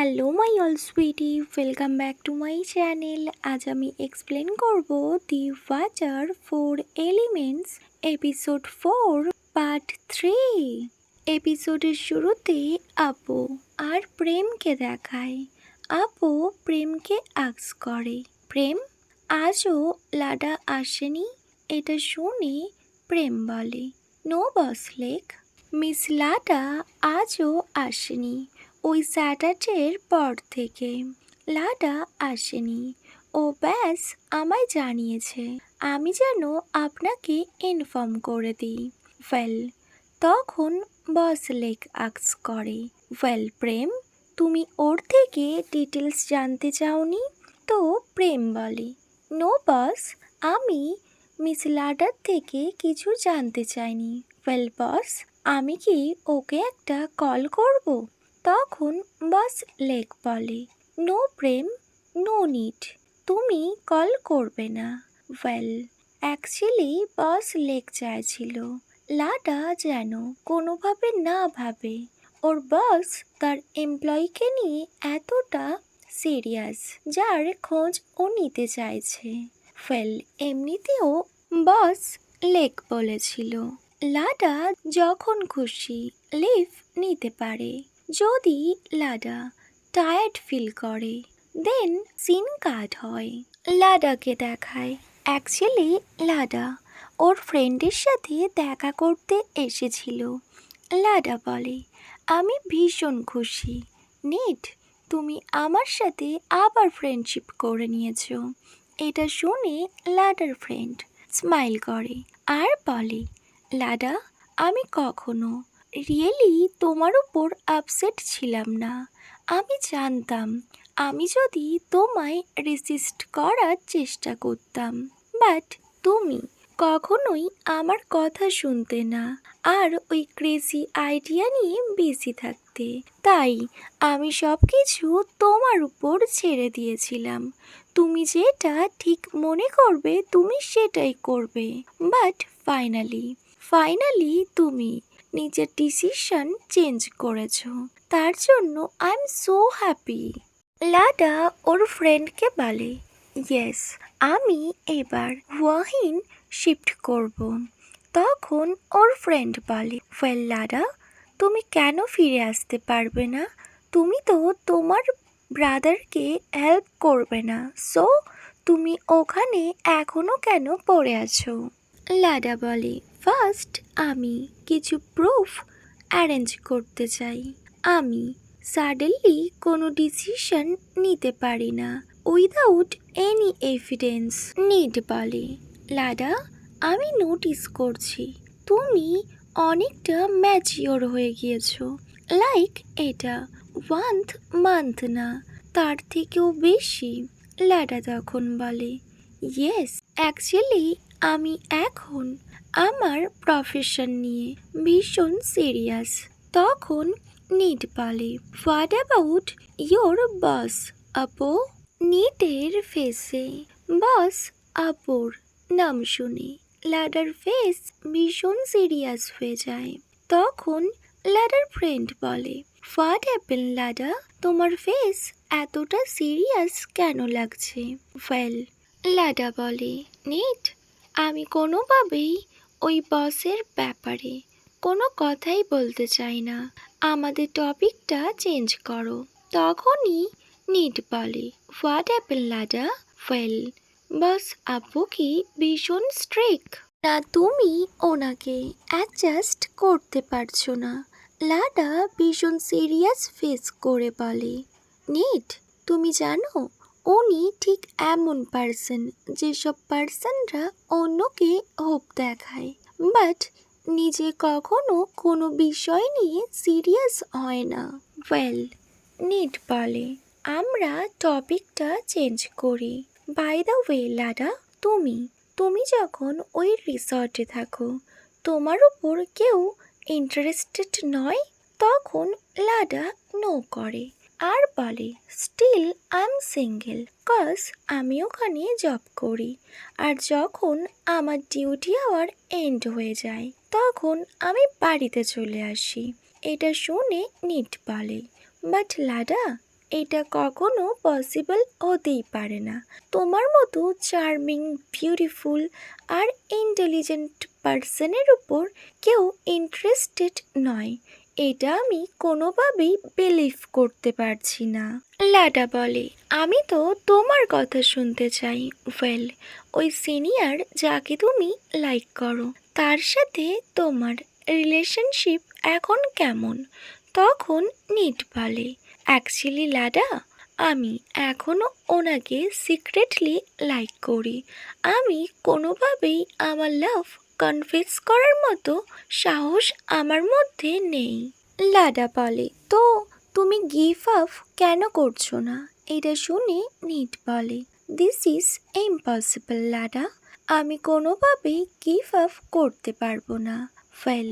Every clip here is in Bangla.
Hello my all sweetie, welcome back to my channel. আজ আমি এক্সপ্লেন করব the water 4 elements episode 4 part 3। এপিসোডের শুরুতে আপু আর প্রেমকে দেখায়। আপু প্রেমকে আস্ক করে, প্রেম আজও লাডা আসেনি? এটা শুনে প্রেম বলে, নো বস লেক, মিস লাডা আজও আসেনি। ওই স্যাটারডের পর থেকে লাডা আসেনি। ও ব্যাস আমায় জানিয়েছে আমি যেন আপনাকে ইনফর্ম করে দিই। ওয়েল, তখন বস লেক আস্ক করে, ওয়েল প্রেম, তুমি ওর থেকে ডিটেলস জানতে চাওনি? তো প্রেম বলে, নো বস, আমি মিস লাডার থেকে কিছু জানতে চাইনি। ওয়েল বস, আমি কি ওকে একটা কল করব? তখন বস লেক বলে, নো প্রেম, নো নিড, তুমি কল করবে না। ওয়েল, অ্যাকচুয়ালি বস লেক চাইছিল লাডা যেন কোনোভাবে না ভাবে ওর বস তার এমপ্লয়িকে নিয়ে এতটা সিরিয়াস, যার খোঁজ ও নিতে চাইছে। ওয়েল, এমনিতেও বস লেক বলেছিল লাডা যখন খুশি লিভ নিতে পারে। যদি লাডা টায়ার্ড ফিল করে দেন সিন কাট হয়। লাডাকে দেখায়, অ্যাকচুয়ালি লাডা ওর ফ্রেন্ডের সাথে দেখা করতে এসেছিল। লাডা বলে, আমি ভীষণ খুশি নিট, তুমি আমার সাথে আবার ফ্রেন্ডশিপ করে নিয়েছো। এটা শুনে লাডার ফ্রেন্ড স্মাইল করে আর বলে, লাডা, আমি কখনো রিয়েলি তোমার উপর আপসেট ছিলাম না। আমি জানতাম আমি যদি তোমায় রেসিস্ট করার চেষ্টা করতাম, বাট তুমি কখনোই আমার কথা শুনতে না আর ওই ক্রেজি আইডিয়া নিয়ে বেশি থাকতে। তাই আমি সব কিছু তোমার উপর ছেড়ে দিয়েছিলাম। তুমি যেটা ঠিক মনে করবে তুমি সেটাই করবে। বাট ফাইনালি তুমি নিজের ডিসিশন চেঞ্জ করেছো, তার জন্য I am so happy. Lada ওর ফ্রেন্ডকে বলে, ইয়েস, আমি এবার ওয়াহিন শিফট করব। তখন ওর ফ্রেন্ড বলে, ওয়েল লাডা, তুমি কেন ফিরে আসতে পারবে না? তুমি তো তোমার ব্রাদারকে হেল্প করবে না, সো তুমি ওখানে এখনো কেন পড়ে আছো? লাডা বলে, ফার্স্ট আমি কিছু প্রুফ অ্যারেঞ্জ করতে চাই। আমি সাডেনলি কোনো ডিসিশন নিতে পারি না উইদাউট এনি এভিডেন্স। নিড বলে, লাডা, আমি নোটিস করছি তুমি অনেকটা ম্যাচিওর হয়ে গিয়েছো। লাইক এটা 1 মান্থ না, তার থেকেও বেশি। লাডা তখন বলে, ইয়েস, অ্যাকচুয়ালি আমি এখন আমার প্রফেশন নিয়ে ভীষণ সিরিয়াস। তখন নিড বলে, হোয়াট অ্যাবাউট ইয়োর বস আপু? নিটের ফেসে বস আপুর নাম শুনে লাডার ফেস ভীষণ সিরিয়াস হয়ে যায়। তখন লাডার ফ্রেন্ড বলে, হোয়াট হ্যাপেন লাডা, তোমার ফেস এতটা সিরিয়াস কেন লাগছে? ওয়েল, লাডা বলে, নিট, আমি কোনোভাবেই ওই বসের ব্যাপারে কোনো কথাই বলতে চাই না, আমাদের টপিকটা চেঞ্জ করো। তখনই নিট বলে, হোয়াট হ্যাপেন লাডা? ওয়েল, বস আপু কি ভীষণ স্ট্রিক্ট না, তুমি ওনাকে অ্যাডজাস্ট করতে পারছো না? লাডা ভীষণ সিরিয়াস ফেস করে বলে, নিট, তুমি জানো উনি ঠিক এমন পার্সন যেসব পার্সনরা অন্যকে হোপ দেখায় বাট নিজে কখনো কোনো বিষয় নিয়ে সিরিয়াস হয় না। ওয়েল, নিট বলে, আমরা টপিকটা চেঞ্জ করি। বাই দ্য ওয়ে লাডা, তুমি যখন ওই রিসর্টে থাকো তোমার উপর কেউ ইন্টারেস্টেড নয়? তখন লাডা নো করে আর বলে, still I am single cause আমি ওখানে জব করি, আর যখন আমার ডিউটি আওয়ার এন্ড হয়ে যায় তখন আমি বাড়িতে চলে আসি। এটা শুনে নিট বলে, বাট লাডা, এটা কখনো পসিবল হতেই পারে না। তোমার মতো চার্মিং, বিউটিফুল আর ইন্টেলিজেন্ট পার্সনের উপর কেউ ইন্টারেস্টেড নয়, এটা আমি কোনোভাবেই বিলিভ করতে পারছি না। লাডা বলে, আমি তো তোমার কথা শুনতে চাই। ওয়েল, ওই সিনিয়র যাকে তুমি লাইক করো তার সাথে তোমার রিলেশনশিপ এখন কেমন? তখন নিট বলে, অ্যাকচুয়ালি লাডা, আমি এখনও ওনাকে সিক্রেটলি লাইক করি। আমি কোনোভাবেই আমার লাভ কনফেস করার মতো সাহস আমার মধ্যে নেই। লাডা বলে, তো তুমি গিভ আপ কেন করছো না? এটা শুনে নিট বলে, দিস ইজ ইম্পসিবল লাডা, আমি কোনোভাবেই গিভ আপ করতে পারবো না। Well,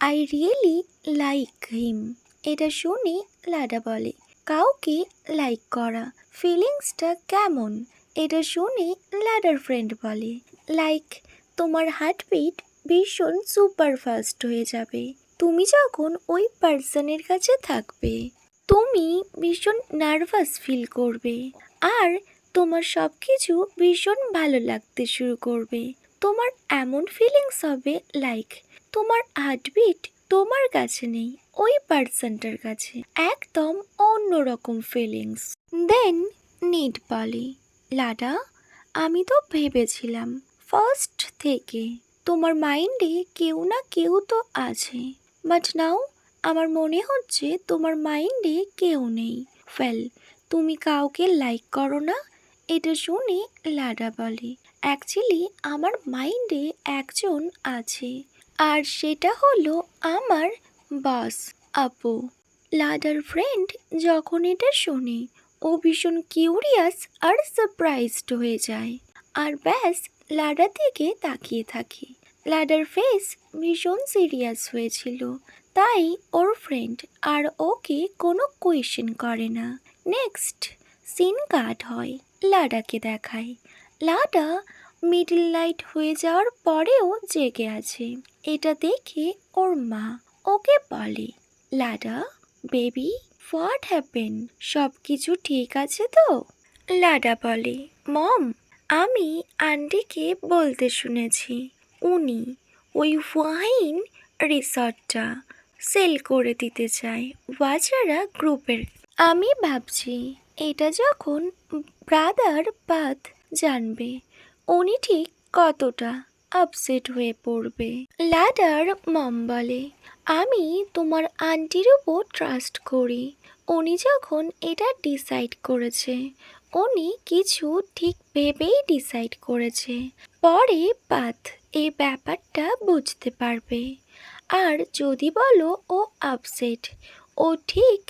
I really like him. এটা শুনে লাডা বলে, কাউকে লাইক করা ফিলিংসটা কেমন? এটা শুনে লাডার ফ্রেন্ড বলে, লাইক তোমার হার্টবিট ভীষণ সুপার ফাস্ট হয়ে যাবে তুমি যখন ওই পার্সনের কাছে থাকবে। তুমি ভীষণ নার্ভাস ফিল করবে আর তোমার সব কিছু ভীষণ ভালো লাগতে শুরু করবে। তোমার এমন ফিলিংস হবে লাইক তোমার হার্টবিট তোমার কাছে নেই, ওই পার্সনটার কাছে। একদম অন্যরকম ফিলিংস। দেন নিড বলে, লাডা, আমি তো ভেবেছিলাম ফার্স্ট থেকে তোমার মাইন্ডে কেউ না কেউ তো আছে, বাট নাও আমার মনে হচ্ছে তোমার মাইন্ডে কেউ নেই। ওয়েল, তুমি কাউকে লাইক করো না? এটা শুনে লাডা বলে, অ্যাকচুয়ালি আমার মাইন্ডে একজন আছে, আর সেটা হলো আমার বস আপু। লাডার ফ্রেন্ড যখন এটা শোনে ও ভীষণ কিউরিয়াস আর সারপ্রাইজড হয়ে যায়, আর ব্যাস লাডার দিকে তাকিয়ে থাকে। লাডার ফেস ভীষণ সিরিয়াস হয়েছিল, তাই ওর ফ্রেন্ড আর ওকে কোনো কোয়েশ্চেন করে না। নেক্সট সিন কাট হয়, লাডাকে দেখায়। লাডা মিডল নাইট হয়ে যাওয়ার পরেও জেগে আছে। এটা দেখে ওর মা ওকে বলে, লাডা বেবি, হোয়াট হ্যাপেন? সব কিছু ঠিক আছে তো? লাডা বলে, মম, আমি আন্টিকে বলতে শুনেছি উনি ওই ওয়াইন রিসর্টটা সেল করে দিতে চায় ওয়াচারা গ্রুপের। আমি ভাবছি এটা যখন ব্রাদার বাদ জানবে উনি ঠিক কতটা আপসেট হয়ে পড়বে। লাডার মম বলে, আমি তোমার আন্টির উপর ট্রাস্ট করি। উনি যখন এটা ডিসাইড করেছে উনি কিছু ঠিক ভেবেই ডিসাইড করেছে। পরে বাদ এই ব্যাপারটা বুঝতে পারবে। আর যদি বলো ও আপসেট, ও ঠিক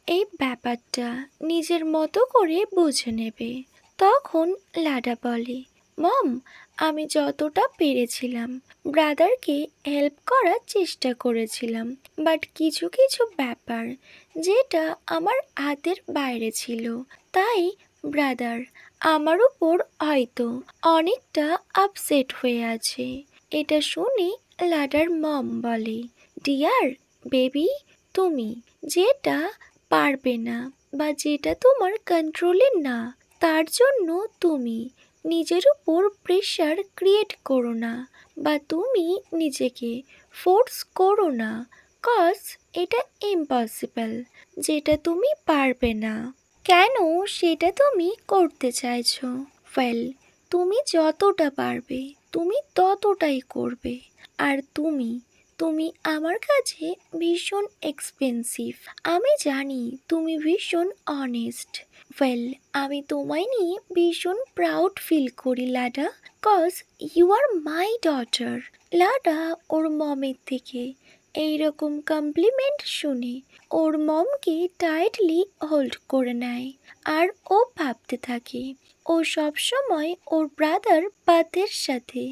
এই ব্যাপারটা নিজের মতো করে বুঝে নেবে। তখন লাডা বলে, মম, আমি যতটা পেরেছিলাম ব্রাদারকে হেল্প করার চেষ্টা করেছিলাম, বাট কিছু কিছু ব্যাপার যেটা আমার হাতের বাইরে ছিল, তাই ব্রাদার আমার উপর হয়তো অনেকটা আপসেট হয়ে আছে। এটা শুনে লাডার মম বলে, ডিয়ার বেবি, তুমি যেটা পারবে না বা যেটা তোমার কন্ট্রোলে না তার জন্য তুমি নিজের উপর প্রেশার ক্রিয়েট করো না, বা তুমি নিজেকে ফোর্স করো না, কজ এটা ইম্পসিবল। যেটা তুমি পারবে না কেন সেটা তুমি করতে চাইছো? ওয়েল, তুমি যতটা পারবে তুমি ততটাই করবে। আর তুমি তুমি আমার কাছে ভীষণ এক্সপেন্সিভ। আমি জানি তুমি ভীষণ অনেস্ট। ওয়েল, আমি তোমায় নিয়ে ভীষণ প্রাউড ফিল করি Lada, cause you are my daughter. Lada ওর মমের থেকে এইরকম কমপ্লিমেন্ট শুনে ওর মমকে টাইটলি হোল্ড করে নেয়। আর ও ভাবতে থাকে ও সবসময় ওর ব্রাদার পাথের সাথে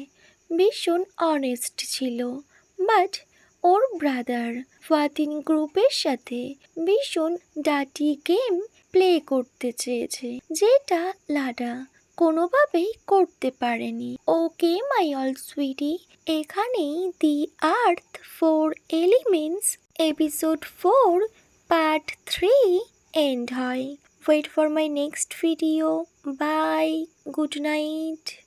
ভীষণ অনেস্ট ছিল, বাট ওর ব্রাদার ফাতিন গ্রুপের সাথে ভীষণ ডাটি গেম প্লে করতে চেয়েছে, যেটা লাডা কোনোভাবেই করতে পারেনি। ওকে মাই অল সুইটি, এখানেই দি আর্থ 4 এলিমেন্টস এপিসোড 4 পার্ট 3 এন্ড হয়। wait for my next video. Bye. Good night.